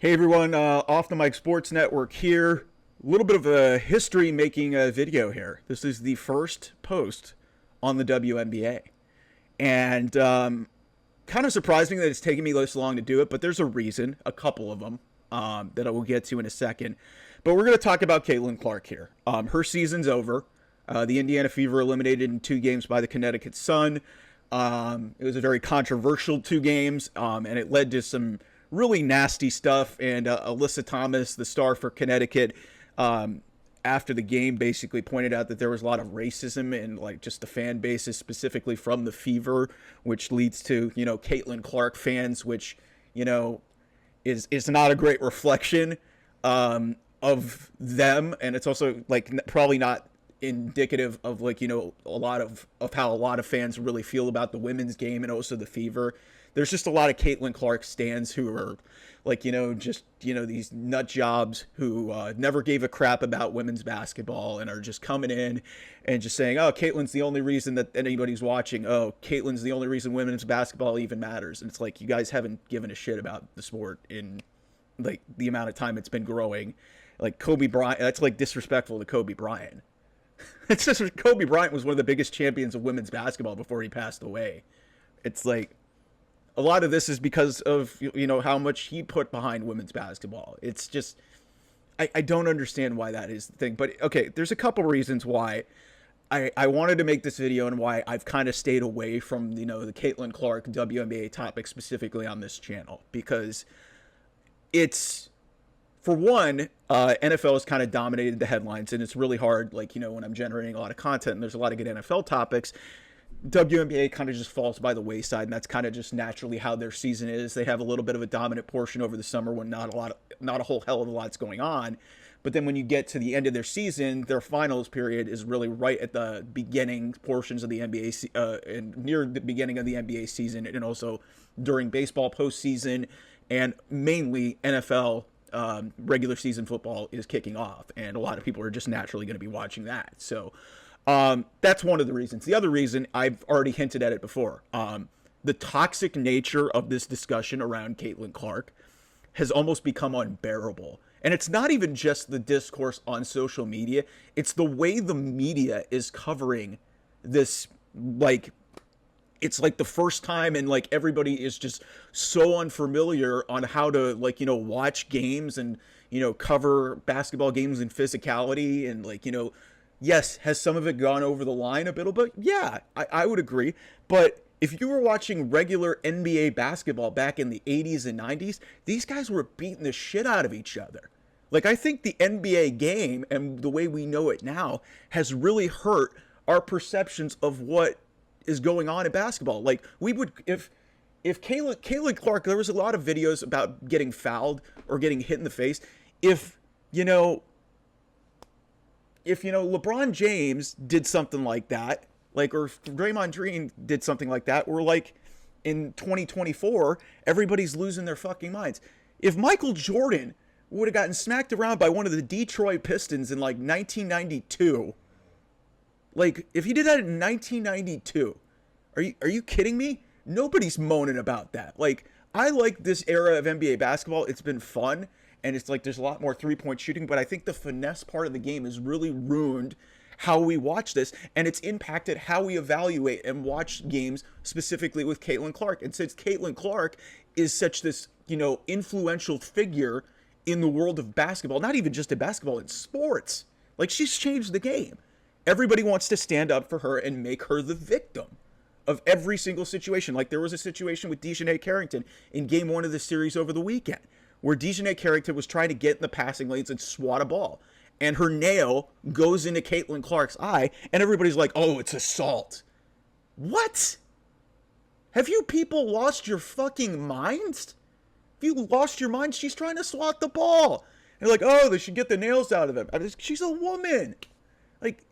Hey everyone, Off the Mic Sports Network here. A little bit of a history making video here. This is the first post on the WNBA. And kind of surprising that it's taken me this long to do it, but there's a reason, a couple of them that I will get to in a second. But we're going to talk about Caitlin Clark here. Her season's over. The Indiana Fever eliminated in 2 games by the Connecticut Sun. It was a very controversial 2 games, and it led to some really nasty stuff. And Alyssa Thomas, the star for Connecticut, after the game basically pointed out that there was a lot of racism in like just the fan bases, specifically from the Fever, which leads to, Caitlin Clark fans, which, is not a great reflection of them. And it's also like probably not indicative of like, a lot of how a lot of fans really feel about the women's game and also the Fever. There's just a lot of Caitlin Clark stans who are like, these nut jobs who never gave a crap about women's basketball and are just coming in and just saying, oh, Caitlin's the only reason that anybody's watching. Oh, Caitlin's the only reason women's basketball even matters. And it's like, you guys haven't given a shit about the sport in like the amount of time it's been growing. Like Kobe Bryant, that's like disrespectful to Kobe Bryant. It's just Kobe Bryant was one of the biggest champions of women's basketball before he passed away. It's like, a lot of this is because of, how much he put behind women's basketball. It's just, I don't understand why that is the thing. But, okay, there's a couple reasons why I wanted to make this video and why I've kind of stayed away from, the Caitlin Clark WNBA topic specifically on this channel. Because it's, for one, NFL has kind of dominated the headlines. And it's really hard, like, when I'm generating a lot of content and there's a lot of good NFL topics, WNBA kind of just falls by the wayside, and that's kind of just naturally how their season is. They have a little bit of a dominant portion over the summer when not a whole hell of a lot's going on. But then when you get to the end of their season, their finals period is really right at the beginning portions of the NBA and near the beginning of the NBA season, and also during baseball postseason, and mainly NFL regular season football is kicking off, and a lot of people are just naturally going to be watching that. So that's one of the reasons. The other reason, I've already hinted at it before. The toxic nature of this discussion around Caitlin Clark has almost become unbearable. And it's not even just the discourse on social media. It's the way the media is covering this, like, it's like the first time, and like everybody is just so unfamiliar on how to, like, watch games and, cover basketball games and physicality and, like, yes, has some of it gone over the line a bit? But yeah, I would agree. But if you were watching regular NBA basketball back in the 80s and 90s, these guys were beating the shit out of each other. Like, I think the NBA game and the way we know it now has really hurt our perceptions of what is going on in basketball. Like, we would, if Caitlin Clark, there was a lot of videos about getting fouled or getting hit in the face. If LeBron James did something like that, like, or if Draymond Green did something like that, or like in 2024, everybody's losing their fucking minds. If Michael Jordan would have gotten smacked around by one of the Detroit Pistons in like 1992, like if he did that in 1992, are you kidding me? Nobody's moaning about that. Like, I like this era of NBA basketball. It's been fun. And it's like there's a lot more three-point shooting, but I think the finesse part of the game has really ruined how we watch this, and it's impacted how we evaluate and watch games, specifically with Caitlin Clark. And since Caitlin Clark is such this, influential figure in the world of basketball, not even just in basketball, in sports, like, she's changed the game. Everybody wants to stand up for her and make her the victim of every single situation. Like, there was a situation with Dejanay Carrington in game 1 of the series over the weekend, where Dejanay Carrington was trying to get in the passing lanes and swat a ball. And her nail goes into Caitlin Clark's eye, and everybody's like, oh, it's assault. What? Have you people lost your fucking minds? Have you lost your mind? She's trying to swat the ball. And you're like, oh, they should get the nails out of them. I mean, she's a woman. Like,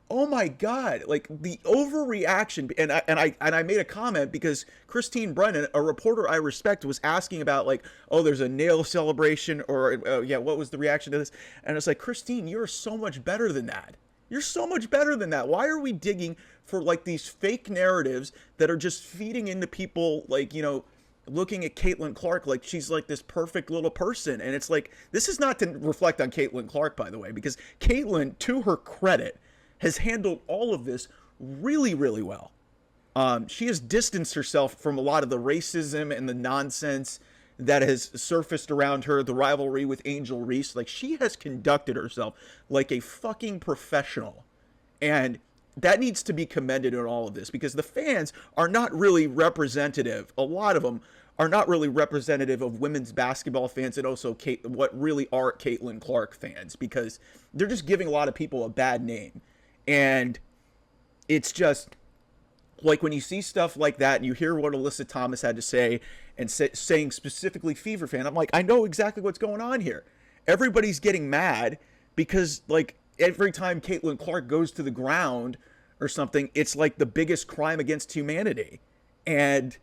oh my God, like the overreaction. And I made a comment because Christine Brennan, a reporter I respect, was asking about like, oh, there's a nail celebration, or what was the reaction to this? And it's like, Christine, you're so much better than that. You're so much better than that. Why are we digging for like these fake narratives that are just feeding into people, like, looking at Caitlin Clark like she's like this perfect little person. And it's like, this is not to reflect on Caitlin Clark, by the way, because Caitlin, to her credit, has handled all of this really, really well. She has distanced herself from a lot of the racism and the nonsense that has surfaced around her, the rivalry with Angel Reese. Like, she has conducted herself like a fucking professional. And that needs to be commended in all of this, because the fans are not really representative. A lot of them are not really representative of women's basketball fans, and also what really are Caitlin Clark fans, because they're just giving a lot of people a bad name. And it's just like, when you see stuff like that and you hear what Alyssa Thomas had to say, and saying specifically Fever fan, I'm like, I know exactly what's going on here. Everybody's getting mad because, like, every time Caitlin Clark goes to the ground or something, it's like the biggest crime against humanity. And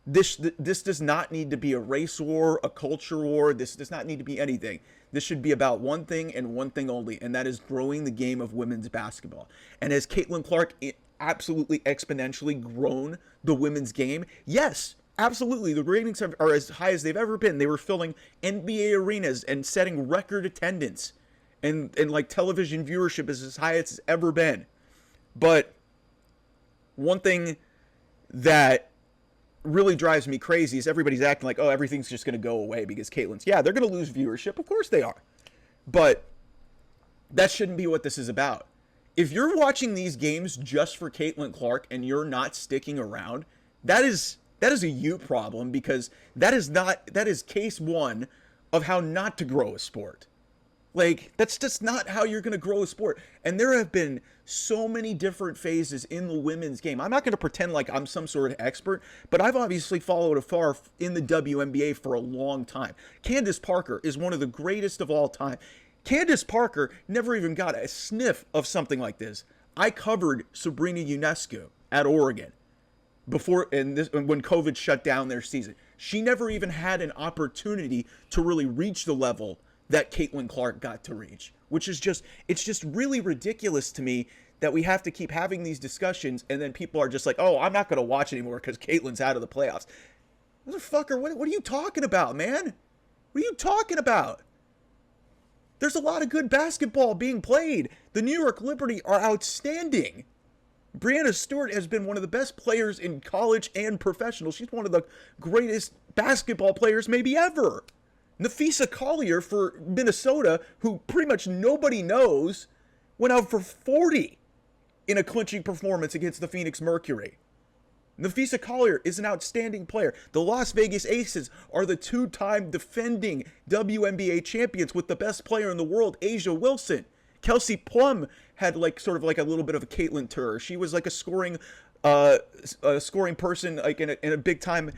this does not need to be a race war, a culture war. This does not need to be anything. This should be about one thing and one thing only, and that is growing the game of women's basketball. And has Caitlin Clark absolutely exponentially grown the women's game? Yes, absolutely. The ratings are as high as they've ever been. They were filling NBA arenas and setting record attendance. And like, television viewership is as high as it's ever been. But one thing that really drives me crazy is everybody's acting like, oh, everything's just going to go away because Caitlin's. Yeah, they're going to lose viewership. Of course they are. But that shouldn't be what this is about. If you're watching these games just for Caitlin Clark and you're not sticking around, that is a you problem, because that is case one of how not to grow a sport. Like, that's just not how you're going to grow a sport. And there have been so many different phases in the women's game. I'm not going to pretend like I'm some sort of expert, but I've obviously followed afar in the WNBA for a long time. Candace Parker is one of the greatest of all time. Candace Parker never even got a sniff of something like this. I covered Sabrina Ionescu at Oregon when COVID shut down their season. She never even had an opportunity to really reach the level that Caitlin Clark got to reach, which is it's just really ridiculous to me that we have to keep having these discussions, and then people are just like, oh, I'm not going to watch anymore because Caitlin's out of the playoffs. Motherfucker, what are you talking about, man? What are you talking about? There's a lot of good basketball being played. The New York Liberty are outstanding. Breanna Stewart has been one of the best players in college and professional. She's one of the greatest basketball players maybe ever. Nafisa Collier for Minnesota, who pretty much nobody knows, went out for 40 in a clinching performance against the Phoenix Mercury. Nafisa Collier is an outstanding player. The Las Vegas Aces are the two-time defending WNBA champions with the best player in the world, Asia Wilson. Kelsey Plum had sort of a little bit of a Caitlin tour. She was like a scoring person, like in a big time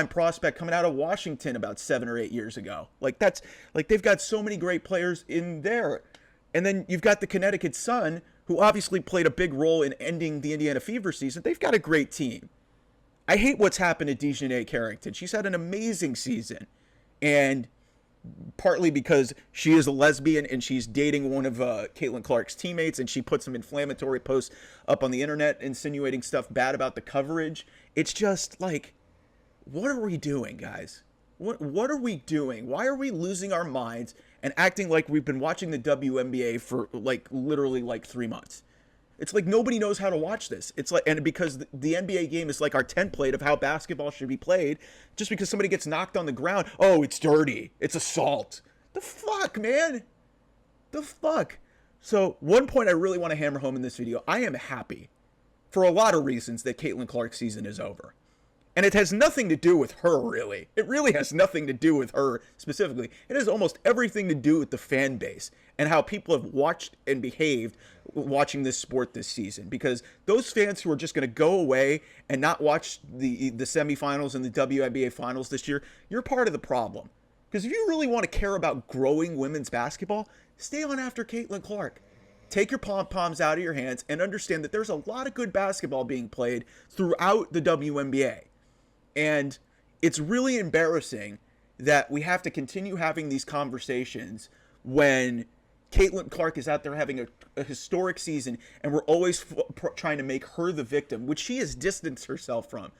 prospect coming out of Washington about 7 or 8 years ago. They've got so many great players in there. And then you've got the Connecticut Sun, who obviously played a big role in ending the Indiana Fever season. They've got a great team. I hate what's happened to Dejanay Carrington. She's had an amazing season. And partly because she is a lesbian and she's dating one of Caitlin Clark's teammates, and she put some inflammatory posts up on the internet insinuating stuff bad about the coverage. It's just like, what are we doing, guys? What are we doing? Why are we losing our minds and acting like we've been watching the WNBA for literally 3 months? It's like nobody knows how to watch this. It's like, and because the NBA game is like our template of how basketball should be played, just because somebody gets knocked on the ground, oh, it's dirty, it's assault. The fuck, man? The fuck? So one point I really want to hammer home in this video, I am happy for a lot of reasons that Caitlin Clark's season is over. And it has nothing to do with her, really. It really has nothing to do with her specifically. It has almost everything to do with the fan base and how people have watched and behaved watching this sport this season. Because those fans who are just going to go away and not watch the semifinals and the WNBA finals this year, you're part of the problem. Because if you really want to care about growing women's basketball, stay on after Caitlin Clark. Take your pom-poms out of your hands and understand that there's a lot of good basketball being played throughout the WNBA. And it's really embarrassing that we have to continue having these conversations when Caitlin Clark is out there having a historic season, and we're always trying to make her the victim, which she has distanced herself from.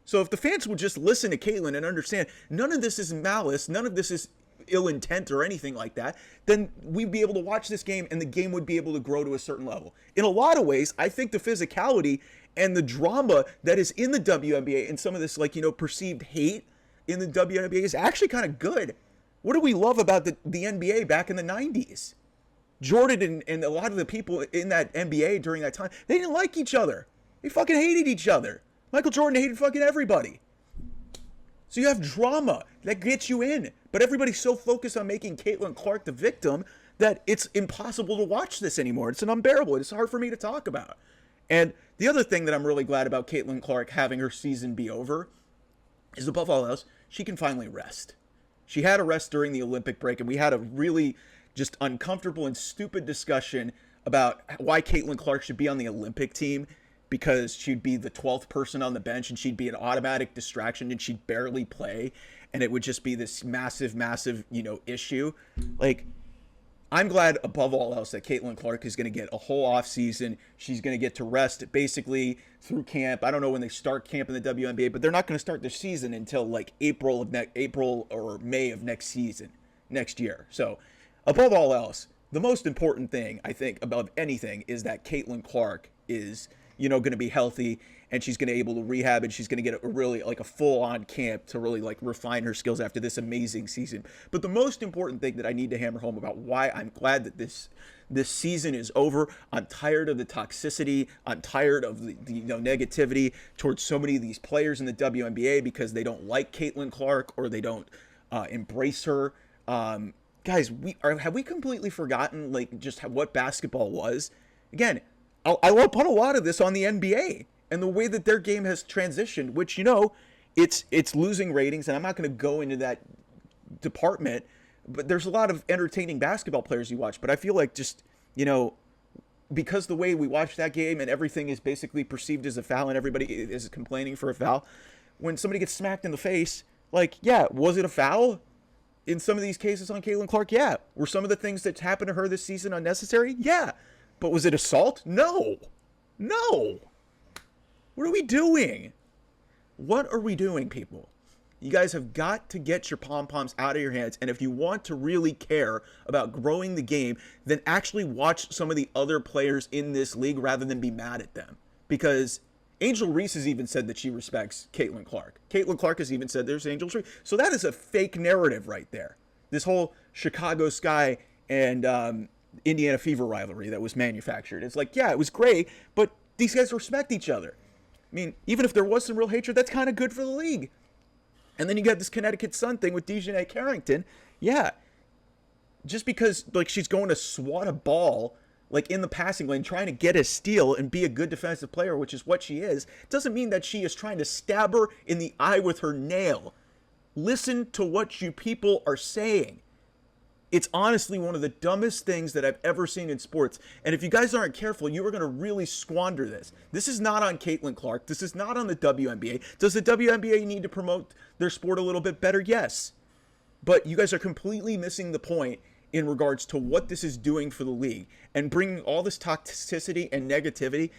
So if the fans would just listen to Caitlyn and understand none of this is malice, none of this is ill intent or anything like that, then we'd be able to watch this game and the game would be able to grow to a certain level. In a lot of ways, I think the physicality and the drama that is in the WNBA and some of this, like, perceived hate in the WNBA is actually kind of good. What do we love about the NBA back in the 90s? Jordan and a lot of the people in that NBA during that time, they didn't like each other. They fucking hated each other. Michael Jordan hated fucking everybody. So you have drama that gets you in. But everybody's so focused on making Caitlyn Clark the victim that it's impossible to watch this anymore. It's unbearable. It's hard for me to talk about. And the other thing that I'm really glad about Caitlyn Clark having her season be over is, above all else, she can finally rest. She had a rest during the Olympic break, and we had a really just uncomfortable and stupid discussion about why Caitlyn Clark should be on the Olympic team, because she'd be the 12th person on the bench and she'd be an automatic distraction and she'd barely play, and it would just be this massive, issue. Like, I'm glad above all else that Caitlyn Clark is going to get a whole off season. She's going to get to rest basically through camp. I don't know when they start camp in the WNBA, but they're not going to start their season until like April or May of next year. So above all else, the most important thing I think above anything is that Caitlyn Clark is, going to be healthy, and she's going to be able to rehab, and she's going to get a really like a full-on camp to really like refine her skills after this amazing season. But the most important thing that I need to hammer home about why I'm glad that this season is over, I'm tired of the toxicity, I'm tired of the negativity towards so many of these players in the WNBA because they don't like Caitlyn Clark or they don't embrace her. Guys, have we completely forgotten like just what basketball was? Again, I'll put a lot of this on the NBA and the way that their game has transitioned, which, it's losing ratings, and I'm not going to go into that department, but there's a lot of entertaining basketball players you watch. But I feel like just, because the way we watch that game and everything is basically perceived as a foul and everybody is complaining for a foul, when somebody gets smacked in the face, like, yeah, was it a foul? In some of these cases on Caitlyn Clark, yeah. Were some of the things that happened to her this season unnecessary? Yeah. But was it assault? No. What are we doing? What are we doing, people? You guys have got to get your pom-poms out of your hands. And if you want to really care about growing the game, then actually watch some of the other players in this league rather than be mad at them. Because Angel Reese has even said that she respects Caitlyn Clark. Caitlyn Clark has even said there's Angel Reese. So that is a fake narrative right there. This whole Chicago Sky and Indiana Fever rivalry that was manufactured. It's like, yeah, it was great, but these guys respect each other. I mean, even if there was some real hatred, that's kind of good for the league. And then you got this Connecticut Sun thing with Dejanay Carrington. Yeah, just because like she's going to swat a ball like in the passing lane, trying to get a steal and be a good defensive player, which is what she is, doesn't mean that she is trying to stab her in the eye with her nail. Listen to what you people are saying. It's honestly one of the dumbest things that I've ever seen in sports. And if you guys aren't careful, you are going to really squander this. This is not on Caitlyn Clark. This is not on the WNBA. Does the WNBA need to promote their sport a little bit better? Yes. But you guys are completely missing the point in regards to what this is doing for the league and bringing all this toxicity and negativity.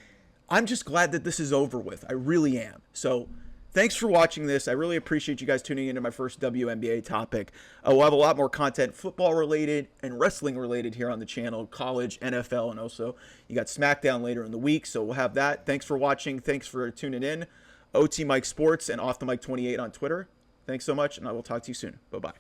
I'm just glad that this is over with. I really am. So thanks for watching this. I really appreciate you guys tuning into my first WNBA topic. We'll have a lot more content, football related and wrestling related here on the channel, college, NFL, and also you got SmackDown later in the week. So we'll have that. Thanks for watching. Thanks for tuning in. OT Mike Sports and Off the Mic 28 on Twitter. Thanks so much, and I will talk to you soon. Bye-bye.